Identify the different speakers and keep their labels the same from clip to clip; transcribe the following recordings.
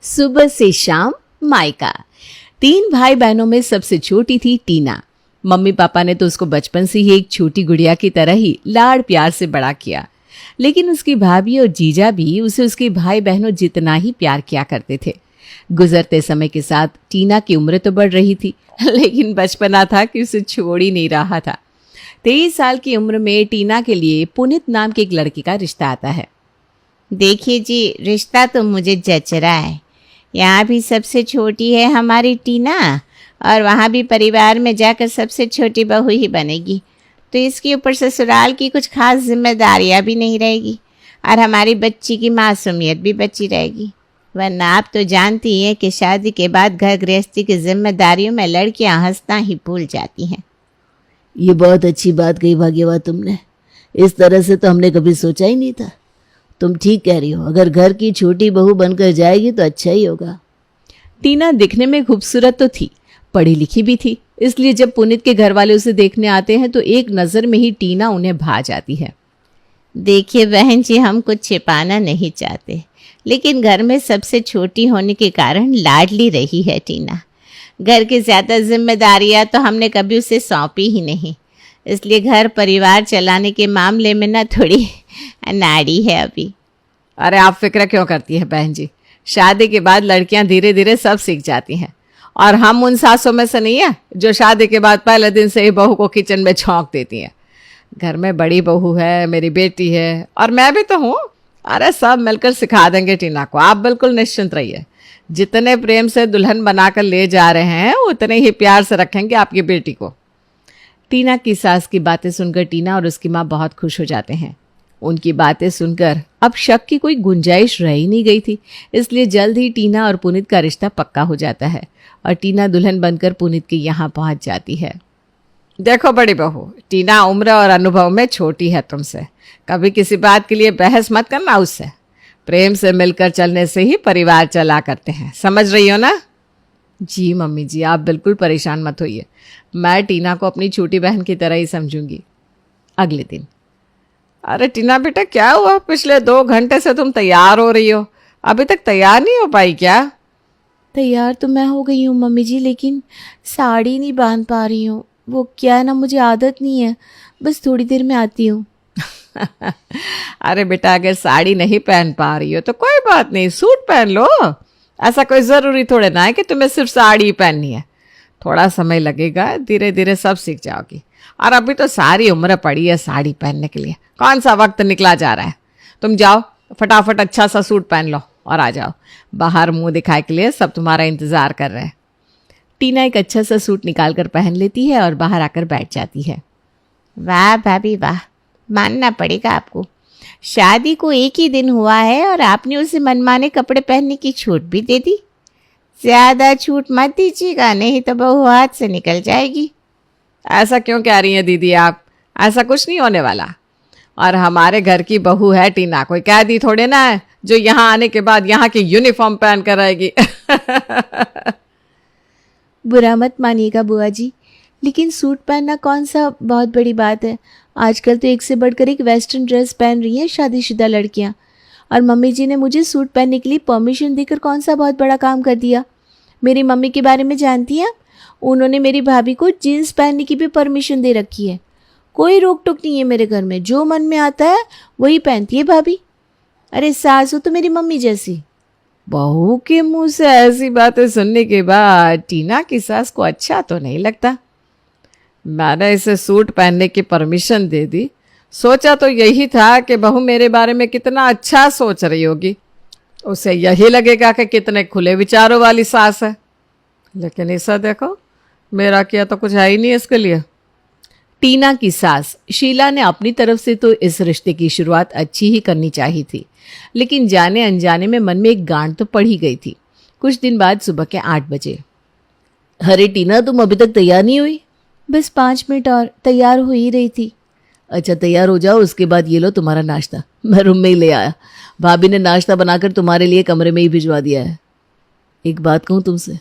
Speaker 1: सुबह से शाम मायका। 3 भाई बहनों में सबसे छोटी थी टीना। मम्मी पापा ने तो उसको बचपन से ही एक छोटी गुड़िया की तरह ही लाड़ प्यार से बड़ा किया, लेकिन उसकी भाभी और जीजा भी उसे उसके भाई बहनों जितना ही प्यार किया करते थे। गुजरते समय के साथ टीना की उम्र तो बढ़ रही थी, लेकिन बचपना था कि उसे छोड़ ही नहीं रहा था। 23 साल की उम्र में टीना के लिए पुनीत नाम के एक लड़के का रिश्ता आता है।
Speaker 2: देखिए जी, रिश्ता तो मुझे जच रहा है। यहाँ भी सबसे छोटी है हमारी टीना, और वहाँ भी परिवार में जाकर सबसे छोटी बहू ही बनेगी, तो इसके ऊपर ससुराल की कुछ खास जिम्मेदारियाँ भी नहीं रहेगी और हमारी बच्ची की मासूमियत भी बची रहेगी। वरना आप तो जानती हैं कि शादी के बाद घर गृहस्थी की जिम्मेदारियों में लड़कियाँ हंसना ही भूल जाती हैं।
Speaker 3: ये बहुत अच्छी बात कही भाग्यवा तुमने। इस तरह से तो हमने कभी सोचा ही नहीं था। तुम ठीक कह रही हो, अगर घर की छोटी बहू बनकर जाएगी तो अच्छा ही होगा।
Speaker 1: टीना दिखने में खूबसूरत तो थी, पढ़ी लिखी भी थी, इसलिए जब पुनीत के घर वाले उसे देखने आते हैं तो एक नज़र में ही टीना उन्हें भा जाती है।
Speaker 2: देखिए बहन जी, हम कुछ छिपाना नहीं चाहते, लेकिन घर में सबसे छोटी होने के कारण लाडली रही है टीना। घर की ज़्यादा जिम्मेदारियां तो हमने कभी उसे सौंपी ही नहीं, इसलिए घर परिवार चलाने के मामले में ना थोड़ी अनाड़ी है अभी।
Speaker 1: अरे आप फिक्र क्यों करती है बहन जी, शादी के बाद लड़कियां धीरे धीरे सब सीख जाती हैं, और हम उन सासों में से नहीं है जो शादी के बाद पहले दिन से ही बहू को किचन में झोंक देती हैं। घर में बड़ी बहू है, मेरी बेटी है, और मैं भी तो हूँ। अरे सब मिलकर सिखा देंगे टीना को, आप बिल्कुल निश्चिंत रहिए। जितने प्रेम से दुल्हन बनाकर ले जा रहे हैं उतने ही प्यार से रखेंगे आपकी बेटी को। टीना की सास की बातें सुनकर टीना और उसकी माँ बहुत खुश हो जाते हैं। उनकी बातें सुनकर अब शक की कोई गुंजाइश रह ही नहीं गई थी, इसलिए जल्द ही टीना और पुनीत का रिश्ता पक्का हो जाता है और टीना दुल्हन बनकर पुनीत के यहाँ पहुँच जाती है। देखो बड़ी बहू, टीना उम्र और अनुभव में छोटी है तुमसे, कभी किसी बात के लिए बहस मत करना उससे। प्रेम से मिलकर चलने से ही परिवार चला करते हैं, समझ रही हो ना? जी मम्मी जी, आप बिल्कुल परेशान मत होइए, मैं टीना को अपनी छोटी बहन की तरह ही समझूंगी। अगले दिन। अरे टीना बेटा, क्या हुआ? पिछले 2 घंटे से तुम तैयार हो रही हो, अभी तक तैयार नहीं हो पाई क्या?
Speaker 4: तैयार तो मैं हो गई हूँ मम्मी जी, लेकिन साड़ी नहीं बांध पा रही हूँ। वो क्या है ना, मुझे आदत नहीं है, बस थोड़ी देर में आती हूँ।
Speaker 1: अरे बेटा, अगर साड़ी नहीं पहन पा रही हो तो कोई बात नहीं, सूट पहन लो। ऐसा कोई ज़रूरी थोड़े ना है कि तुम्हें सिर्फ साड़ी ही पहननी है। थोड़ा समय लगेगा, धीरे धीरे सब सीख जाओगी, और अभी तो सारी उम्र पड़ी है साड़ी पहनने के लिए, कौन सा वक्त निकला जा रहा है। तुम जाओ फटाफट अच्छा सा सूट पहन लो और आ जाओ, बाहर मुंह दिखाए के लिए सब तुम्हारा इंतज़ार कर रहे हैं। टीना एक अच्छा सा सूट निकाल कर पहन लेती है और बाहर आकर बैठ जाती है।
Speaker 2: वाह भाभी वाह, मानना पड़ेगा आपको। शादी को 1 ही दिन हुआ है और आपने उसे मनमाने कपड़े पहनने की छूट भी दे दी। ज़्यादा छूट मत दीजिएगा, नहीं तो बहू हाथ से निकल जाएगी।
Speaker 1: ऐसा क्यों कह रही हैं दीदी आप? ऐसा कुछ नहीं होने वाला, और हमारे घर की बहू है टीना, कोई कैदी थोड़े ना है जो यहाँ आने के बाद यहाँ की यूनिफॉर्म पहन कर रहेगी।
Speaker 4: बुरा मत मानिएगा बुआ जी, लेकिन सूट पहनना कौन सा बहुत बड़ी बात है। आजकल तो एक से बढ़कर एक वेस्टर्न ड्रेस पहन रही हैं शादीशुदा लड़कियां, और मम्मी जी ने मुझे सूट पहनने के लिए परमिशन देकर कौन सा बहुत बड़ा काम कर दिया। मेरी मम्मी के बारे में जानती हैं, उन्होंने मेरी भाभी को जीन्स पहनने की भी परमिशन दे रखी है। कोई रोक टोक नहीं है मेरे घर में, जो मन में आता है वही पहनती है भाभी। अरे सास हो तो मेरी मम्मी जैसी।
Speaker 1: बहू के मुंह से ऐसी बातें सुनने के बाद टीना की सास को अच्छा तो नहीं लगता। मैंने इसे सूट पहनने की परमिशन दे दी, सोचा तो यही था कि बहू मेरे बारे में कितना अच्छा सोच रही होगी, उसे यही लगेगा कि कितने खुले विचारों वाली सास है। लेकिन ऐसा देखो, मेरा किया तो कुछ है ही नहीं इसके लिए। टीना की सास शीला ने अपनी तरफ से तो इस रिश्ते की शुरुआत अच्छी ही करनी चाहिए थी, लेकिन जाने अनजाने में मन में एक गांठ तो पड़ ही गई थी। कुछ दिन बाद सुबह के 8 बजे।
Speaker 3: अरे टीना, तुम अभी तक तैयार नहीं हुई?
Speaker 4: बस 5 मिनट और, तैयार हो ही रही थी।
Speaker 3: अच्छा तैयार हो जाओ, उसके बाद ये लो तुम्हारा नाश्ता, मैं रूम में ही ले आया। भाभी ने नाश्ता बनाकर तुम्हारे लिए कमरे में ही भिजवा दिया है। एक बात कहूँ तुमसे,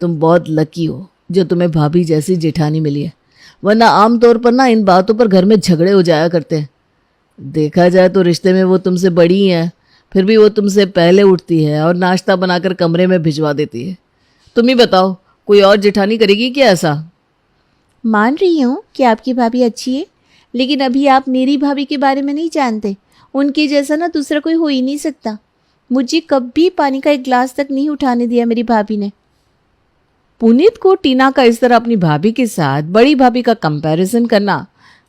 Speaker 3: तुम बहुत लकी हो जो तुम्हें भाभी जैसी जेठानी मिली है, वरना आमतौर पर ना इन बातों पर घर में झगड़े हो जाया करते हैं। देखा जाए तो रिश्ते में वो तुमसे बड़ी हैं, फिर भी वो तुमसे पहले उठती है और नाश्ता बनाकर कमरे में भिजवा देती है। तुम ही बताओ, कोई और जेठानी करेगी क्या ऐसा?
Speaker 4: मान रही हूँ कि आपकी भाभी अच्छी है, लेकिन अभी आप मेरी भाभी के बारे में नहीं जानते। उनके जैसा ना दूसरा कोई हो ही नहीं सकता। मुझे कभी पानी का एक गिलास तक नहीं उठाने दिया मेरी भाभी ने।
Speaker 1: पुनीत को टीना का इस तरह अपनी भाभी के साथ बड़ी भाभी का कंपैरिजन करना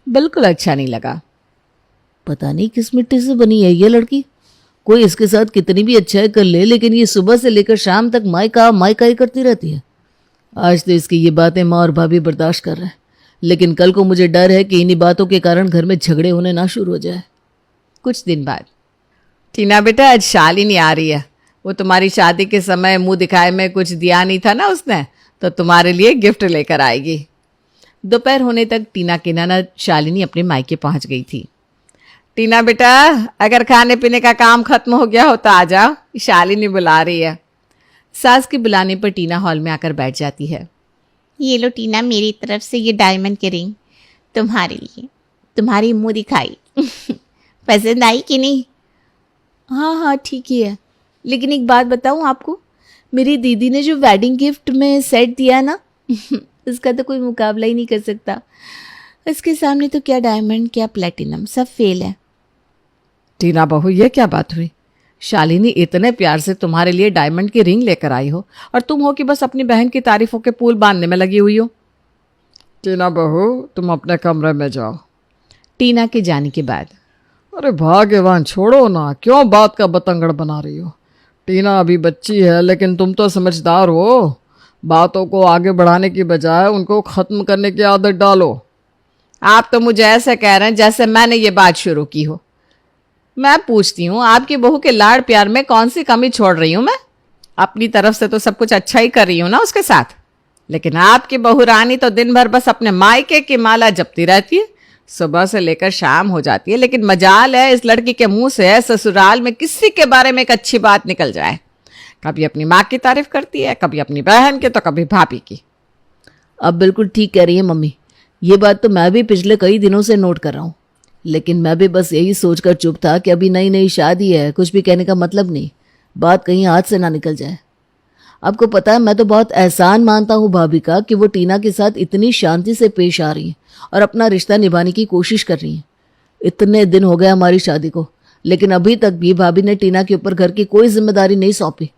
Speaker 1: बिल्कुल अच्छा नहीं लगा।
Speaker 3: पता नहीं किस मिट्टी से बनी है ये लड़की। कोई इसके साथ कितनी भी अच्छाई कर ले, लेकिन ये सुबह से लेकर शाम तक मायका मायका ही करती रहती है। आज तो इसकी ये बातें माँ और भाभी बर्दाश्त कर रहे हैं, लेकिन कल को मुझे डर है कि इन्हीं बातों के कारण घर में झगड़े होने ना शुरू हो जाए।
Speaker 1: कुछ दिन बाद, टीना बेटा आज शालिनी आ रही है। वो तुम्हारी शादी के समय मुंह दिखाए में कुछ दिया नहीं था ना उसने, तो तुम्हारे लिए गिफ्ट लेकर आएगी। दोपहर होने तक टीना की ननद शालिनी अपने मायके पहुंच गई थी। टीना बेटा, अगर खाने पीने का काम खत्म हो गया हो तो आ जाओ, शालिनी बुला रही है। सास के बुलाने पर टीना हॉल में आकर बैठ जाती है।
Speaker 2: ये लो टीना, मेरी तरफ से ये डायमंड की रिंग तुम्हारे लिए, तुम्हारी मुंह दिखाई। पसंद आई कि नहीं?
Speaker 4: हाँ हाँ ठीक ही है, लेकिन एक बात बताऊँ आपको, मेरी दीदी ने जो वेडिंग गिफ्ट में सेट दिया ना उसका तो कोई मुकाबला ही नहीं कर सकता। इसके सामने तो क्या डायमंड क्या प्लेटिनम, सब फेल है।
Speaker 1: टीना बहू, ये क्या बात हुई? शालिनी इतने प्यार से तुम्हारे लिए डायमंड की रिंग लेकर आई हो और तुम हो कि बस अपनी बहन की तारीफों के पुल बांधने में लगी हुई हो। टीना बहू, तुम अपने कमरे में जाओ। टीना के जाने के बाद, अरे भाग्यवान, छोड़ो ना, क्यों बात का बतंगड़ बना रही हो? टीना अभी बच्ची है, लेकिन तुम तो समझदार हो। बातों को आगे बढ़ाने की बजाय उनको खत्म करने की आदत डालो। आप तो मुझे ऐसे कह रहे हैं जैसे मैंने ये बात शुरू की हो। मैं पूछती हूँ, आपकी बहू के लाड़ प्यार में कौन सी कमी छोड़ रही हूँ मैं? अपनी तरफ से तो सब कुछ अच्छा ही कर रही हूँ ना उसके साथ। लेकिन आपकी बहू रानी तो दिन भर बस अपने मायके की माला जपती रहती है, सुबह से लेकर शाम हो जाती है। लेकिन मजाल है इस लड़की के मुंह से ससुराल में किसी के बारे में एक अच्छी बात निकल जाए। कभी अपनी माँ की तारीफ करती है, कभी अपनी बहन की, तो कभी भाभी की।
Speaker 3: अब बिल्कुल ठीक कह रही है मम्मी। ये बात तो मैं भी पिछले कई दिनों से नोट कर रहा हूँ, लेकिन मैं भी बस यही सोचकर चुप था कि अभी नई नई शादी है, कुछ भी कहने का मतलब नहीं, बात कहीं हाथ से ना निकल जाए। आपको पता है, मैं तो बहुत एहसान मानता हूँ भाभी का कि वो टीना के साथ इतनी शांति से पेश आ रही है और अपना रिश्ता निभाने की कोशिश कर रही है। इतने दिन हो गए हमारी शादी को, लेकिन अभी तक भी भाभी ने टीना के ऊपर घर की कोई जिम्मेदारी नहीं सौंपी।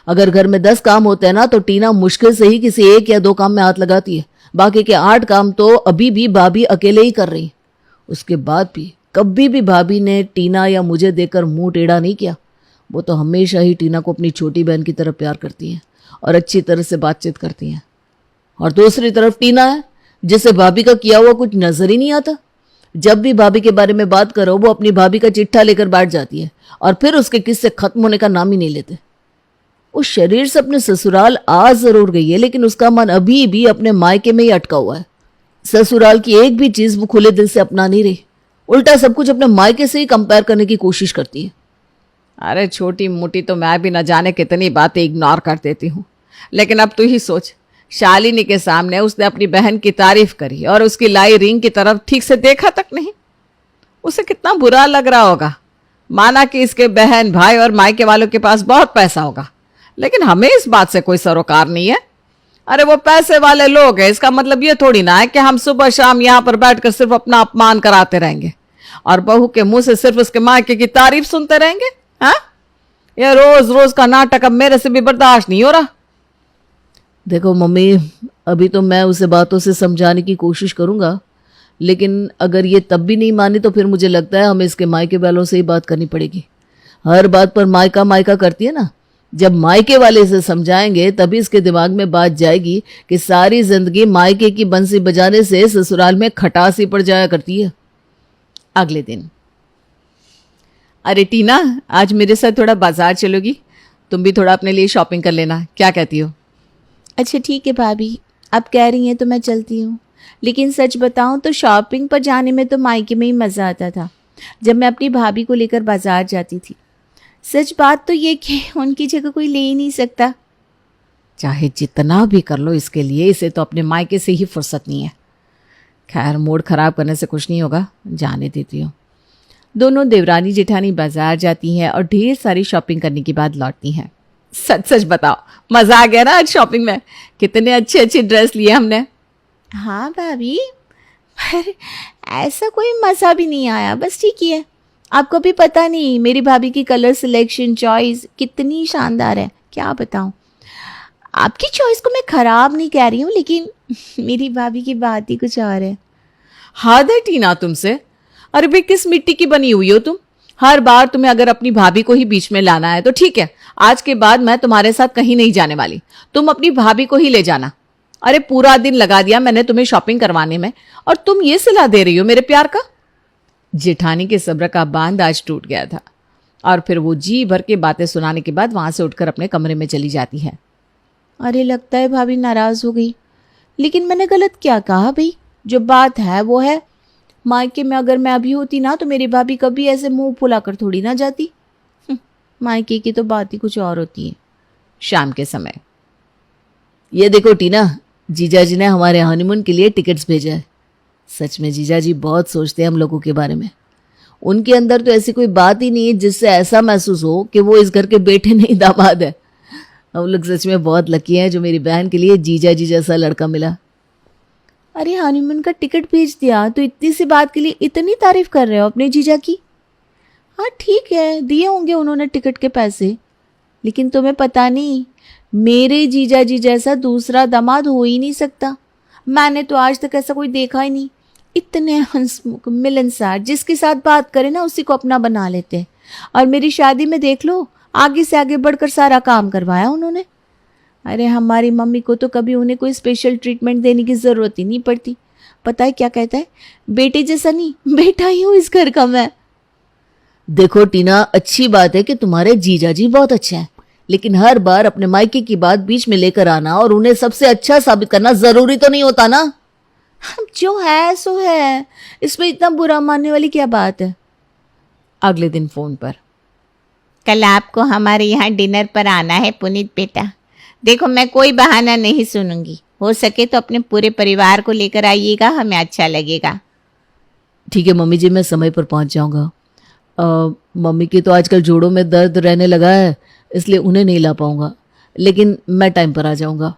Speaker 3: अगर घर में 10 काम होते हैं ना, तो टीना मुश्किल से ही किसी 1 या 2 काम में हाथ लगाती है। बाकी के 8 काम तो अभी भी भाभी अकेले ही कर रही है। उसके बाद भी कभी भी भाभी ने टीना या मुझे देखकर मुंह टेढ़ा नहीं किया। वो तो हमेशा ही टीना को अपनी छोटी बहन की तरह प्यार करती हैं और अच्छी तरह से बातचीत करती हैं। और दूसरी तरफ टीना है, जिसे भाभी का किया हुआ कुछ नजर ही नहीं आता। जब भी भाभी के बारे में बात करो, वो अपनी भाभी का चिट्ठा लेकर बैठ जाती है और फिर उसके किस्से खत्म होने का नाम ही नहीं लेते। उस शरीर से अपने ससुराल आ जरूर गई है, लेकिन उसका मन अभी भी अपने मायके में ही अटका हुआ है। ससुराल की एक भी चीज वो खुले दिल से अपना नहीं रही, उल्टा सब कुछ अपने मायके से ही कंपेयर करने की कोशिश करती है।
Speaker 1: अरे छोटी मोटी तो मैं भी न जाने कितनी बातें इग्नोर कर देती हूँ, लेकिन अब तू ही सोच, शालिनी के सामने उसने अपनी बहन की तारीफ करी और उसकी लाई रिंग की तरफ ठीक से देखा तक नहीं। उसे कितना बुरा लग रहा होगा। माना कि इसके बहन भाई और मायके वालों के पास बहुत पैसा होगा, लेकिन हमें इस बात से कोई सरोकार नहीं है। अरे वो पैसे वाले लोग हैं, इसका मतलब ये थोड़ी ना है कि हम सुबह शाम यहाँ पर बैठकर सिर्फ अपना अपमान कराते रहेंगे और बहू के मुंह से सिर्फ उसके मायके की तारीफ सुनते रहेंगे। हाँ, ये रोज रोज का नाटक अब मेरे से भी बर्दाश्त नहीं हो रहा।
Speaker 3: देखो मम्मी, अभी तो मैं उसे बातों से समझाने की कोशिश करूंगा, लेकिन अगर ये तब भी नहीं मानी तो फिर मुझे लगता है हमें इसके मायके वालों से ही बात करनी पड़ेगी। हर बात पर मायका मायका करती है ना। जब मायके वाले इसे समझाएंगे तभी इसके दिमाग में बात जाएगी कि सारी जिंदगी मायके की बंसी बजाने से ससुराल में खटास ही पड़ जाया करती है।
Speaker 1: अगले दिन, अरे टीना, आज मेरे साथ थोड़ा बाजार चलोगी? तुम भी थोड़ा अपने लिए शॉपिंग कर लेना, क्या कहती हो?
Speaker 4: अच्छा ठीक है भाभी, आप कह रही हैं तो मैं चलती हूँ, लेकिन सच बताऊँ तो शॉपिंग पर जाने में तो मायके में ही मज़ा आता था जब मैं अपनी भाभी को लेकर बाजार जाती थी। सच बात तो ये कि उनकी जगह कोई ले ही नहीं सकता।
Speaker 1: चाहे जितना भी कर लो इसके लिए, इसे तो अपने मायके से ही फुर्सत नहीं है। खैर, मूड खराब करने से कुछ नहीं होगा, जाने देती हूँ। दोनों देवरानी जेठानी बाजार जाती हैं और ढेर सारी शॉपिंग करने के बाद लौटती हैं। सच सच बताओ, मजा आ गया ना आज शॉपिंग में? कितने अच्छे अच्छे ड्रेस लिए हमने।
Speaker 4: हाँ भाभी, पर ऐसा कोई मज़ा भी नहीं आया, बस ठीक ही है। आपको भी पता नहीं मेरी भाभी की कलर सिलेक्शन चॉइस कितनी शानदार है, क्या बताऊँ। आपकी चॉइस को मैं ख़राब नहीं कह रही हूँ, लेकिन मेरी भाभी की बात ही कुछ और है।
Speaker 1: हद है टीना तुमसे। अरे भाई, किस मिट्टी की बनी हुई हो तुम? हर बार तुम्हें अगर अपनी भाभी को ही बीच में लाना है तो ठीक है, आज के बाद मैं तुम्हारे साथ कहीं नहीं जाने वाली। तुम अपनी भाभी को ही ले जाना। अरे पूरा दिन लगा दिया मैंने तुम्हें शॉपिंग करवाने में, और तुम ये सलाह दे रही हो मेरे प्यार का। जेठानी के सब्र का बांध आज टूट गया था और फिर वो जी भर के बातें सुनाने के बाद वहां से उठकर अपने कमरे में चली जाती है।
Speaker 4: अरे लगता है भाभी नाराज़ हो गई, लेकिन मैंने गलत क्या कहा भाई? जो बात है वो है। मायके में अगर मैं अभी होती ना तो मेरी भाभी कभी ऐसे मुंह फुला कर थोड़ी ना जाती। मायके की तो बात ही कुछ और होती है।
Speaker 1: शाम के समय,
Speaker 3: ये देखो टीना, जीजाजी ने हमारे हनीमून के लिए टिकट्स भेजा है। सच में जीजाजी बहुत सोचते हैं हम लोगों के बारे में। उनके अंदर तो ऐसी कोई बात ही नहीं है जिससे ऐसा महसूस हो कि वो इस घर के बेटे नहीं दामाद है। हम लोग सच में बहुत लकी हैं जो मेरी बहन के लिए जीजाजी जैसा लड़का मिला।
Speaker 4: अरे हनीमून का टिकट भेज दिया तो इतनी सी बात के लिए इतनी तारीफ कर रहे हो अपने जीजा की? हाँ ठीक है, दिए होंगे उन्होंने टिकट के पैसे, लेकिन तुम्हें पता नहीं मेरे जीजा जी जैसा दूसरा दामाद हो ही नहीं सकता। मैंने तो आज तक ऐसा कोई देखा ही नहीं। इतने हंसमुख मिलनसार, जिसके साथ बात करें ना उसी को अपना बना लेते हैं। और मेरी शादी में देख लो, आगे से आगे बढ़कर सारा काम करवाया उन्होंने। अरे हमारी मम्मी को तो कभी उन्हें कोई स्पेशल ट्रीटमेंट देने की ज़रूरत ही नहीं पड़ती। पता है क्या कहता है? बेटे जैसा नहीं, बेटा ही हूँ इस घर का मैं।
Speaker 3: देखो टीना, अच्छी बात है कि तुम्हारे जीजाजी बहुत अच्छे हैं, लेकिन हर बार अपने मायके की बात बीच में लेकर आना और उन्हें सबसे अच्छा साबित करना जरूरी तो नहीं होता ना।
Speaker 4: जो है सो है, इसमें इतना बुरा मानने वाली क्या बात है?
Speaker 1: अगले दिन फोन पर,
Speaker 2: कल आपको हमारे यहाँ डिनर पर आना है पुनीत बेटा। देखो मैं कोई बहाना नहीं सुनूंगी, हो सके तो अपने पूरे परिवार को लेकर आइएगा, हमें अच्छा लगेगा।
Speaker 3: ठीक है मम्मी जी, मैं समय पर पहुंच जाऊंगा। मम्मी के तो आजकल जोड़ों में दर्द रहने लगा है, इसलिए उन्हें नहीं ला पाऊंगा, लेकिन मैं टाइम पर आ जाऊंगा।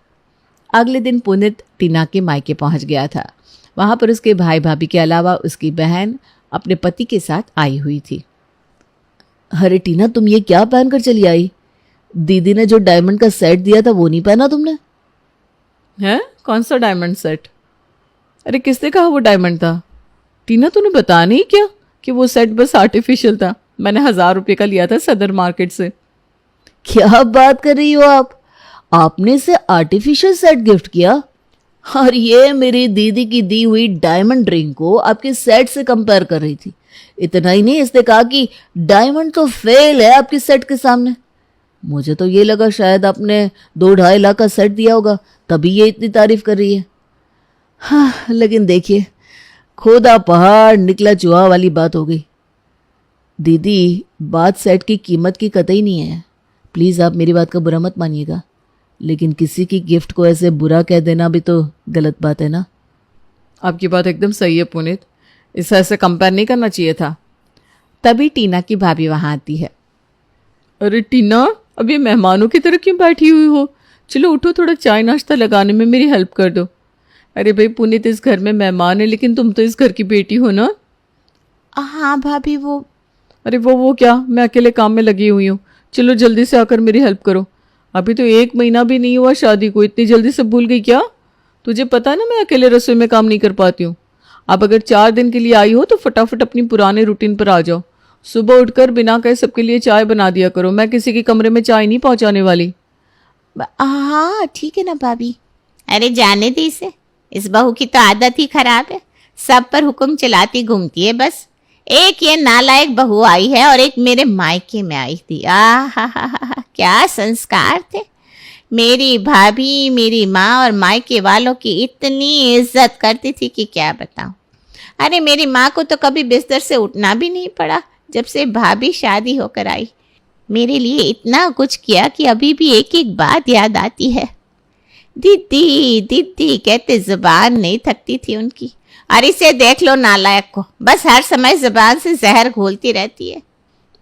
Speaker 1: अगले दिन पुनीत टीना के मायके पहुंच गया था। वहां पर उसके भाई भाभी के अलावा उसकी बहन अपने पति के साथ आई हुई थी।
Speaker 3: अरे टीना, तुम ये क्या पहनकर चली आई? दीदी ने जो डायमंड का सेट दिया था वो नहीं पहना तुमने?
Speaker 1: है? कौन सा डायमंड सेट? अरे किसने कहा वो डायमंड था? टीना तूने बता नहीं क्या कि वो सेट बस आर्टिफिशियल था? मैंने 1000 रुपये का लिया था सदर मार्केट से।
Speaker 3: क्या बात कर रही हो आप? आपने इसे आर्टिफिशियल सेट गिफ्ट किया? और ये मेरी दीदी की दी हुई डायमंड रिंग को आपके सेट से कंपेयर कर रही थी। इतना ही नहीं, इसने कहा कि डायमंड तो फेल है आपके सेट के सामने। मुझे तो ये लगा शायद आपने 2-2.5 लाख का सेट दिया होगा, तभी ये इतनी तारीफ कर रही है। हाँ, लेकिन देखिए, खोदा पहाड़ निकला चूहा वाली बात हो गई। दीदी, बात सेट की कीमत की कतई नहीं है। प्लीज़ आप मेरी बात का बुरा मत मानिएगा, लेकिन किसी की गिफ्ट को ऐसे बुरा कह देना भी तो गलत बात है ना।
Speaker 1: आपकी बात एकदम सही है पुनीत, इसे ऐसे कंपेयर नहीं करना चाहिए था। तभी टीना की भाभी वहां आती है। अरे टीना, अब ये मेहमानों की तरह क्यों बैठी हुई हो? चलो उठो, थोड़ा चाय नाश्ता लगाने में मेरी हेल्प कर दो। अरे भाई पुनीत इस घर में मेहमान है, लेकिन तुम तो इस घर की बेटी हो ना।
Speaker 4: हाँ भाभी, वो
Speaker 1: अरे वो क्या, मैं अकेले काम में लगी हुई हूँ। चलो जल्दी से आकर मेरी हेल्प करो। अभी तो 1 महीना भी नहीं हुआ शादी को, इतनी जल्दी से भूल गई क्या? तुझे पता है ना मैं अकेले रसोई में काम नहीं कर पाती हूँ। अब अगर 4 दिन के लिए आई हो तो फटाफट अपनी पुराने रूटीन पर आ जाओ। सुबह उठकर बिना कहे सबके लिए चाय बना दिया करो। मैं किसी के कमरे में चाय नहीं पहुंचाने वाली।
Speaker 4: हाँ ठीक है ना भाभी।
Speaker 2: अरे जाने दी इसे, इस बहू की तो आदत ही खराब है, सब पर हुक्म चलाती घूमती है बस। एक ये नालायक बहू आई है और एक मेरे मायके में आई थी। हा, क्या संस्कार थे। मेरी भाभी, मेरी माँ और मायके वालों की इतनी इज्जत करती थी कि क्या बताऊं। अरे मेरी माँ को तो कभी बिस्तर से उठना भी नहीं पड़ा जब से भाभी शादी होकर आई। मेरे लिए इतना कुछ किया कि अभी भी एक एक बात याद आती है। दीदी दीदी कहते जुबान नहीं थकती थी उनकी। और इसे देख लो नालायक को, बस हर समय जुबान से जहर घोलती रहती है।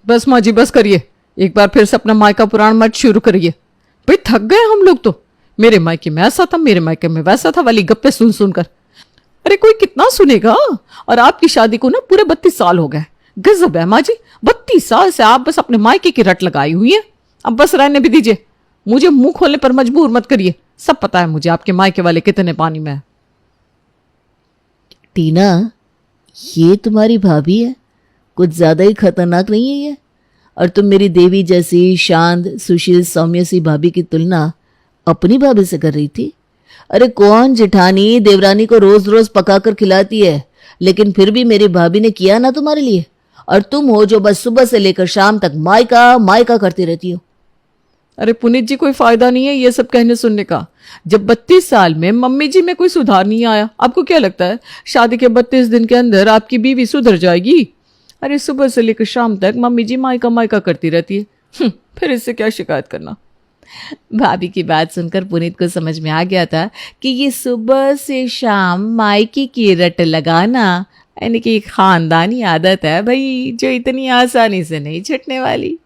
Speaker 1: बस माँ जी बस करिए, एक बार फिर से अपना मायका पुराण मत शुरू करिए। भाई थक गए हम लोग तो। मेरे मायके में ऐसा था, मेरे मायके में वैसा था वाली गप्पे सुन सुनकर। अरे कोई कितना सुनेगा। और आपकी शादी को ना पूरे 32 साल हो गए। गजब है माँ जी, 32 साल से आप बस अपने मायके की रट लगाई हुई है। अब बस रहने भी दीजिए, मुझे मुंह खोलने पर मजबूर मत करिए। सब पता है मुझे आपके मायके वाले कितने पानी में है।
Speaker 3: टीना, ये तुम्हारी भाभी है? कुछ ज्यादा ही खतरनाक नहीं है ये? और तुम मेरी देवी जैसी शांत सुशील सौम्य सी भाभी की तुलना अपनी भाभी से कर रही थी? अरे कौन जिठानी देवरानी को रोज रोज पकाकर खिलाती है, लेकिन फिर भी मेरी भाभी ने किया ना तुम्हारे लिए। और तुम हो जो बस सुबह से लेकर शाम तक मायका मायका करती रहती हो।
Speaker 1: अरे पुनीत जी, कोई फायदा नहीं है ये सब कहने सुनने का। जब 32 साल में मम्मी जी में कोई सुधार नहीं आया, आपको क्या लगता है शादी के 32 दिन के अंदर आपकी बीवी सुधर जाएगी? अरे सुबह से लेकर शाम तक मम्मी जी मायका मायका करती रहती है। फिर इससे क्या शिकायत करना।
Speaker 4: भाभी की बात सुनकर पुनीत को समझ में आ गया था कि ये सुबह से शाम मायके की रट लगाना यानी कि एक खानदानी आदत है भाई, जो इतनी आसानी से नहीं छूटने वाली।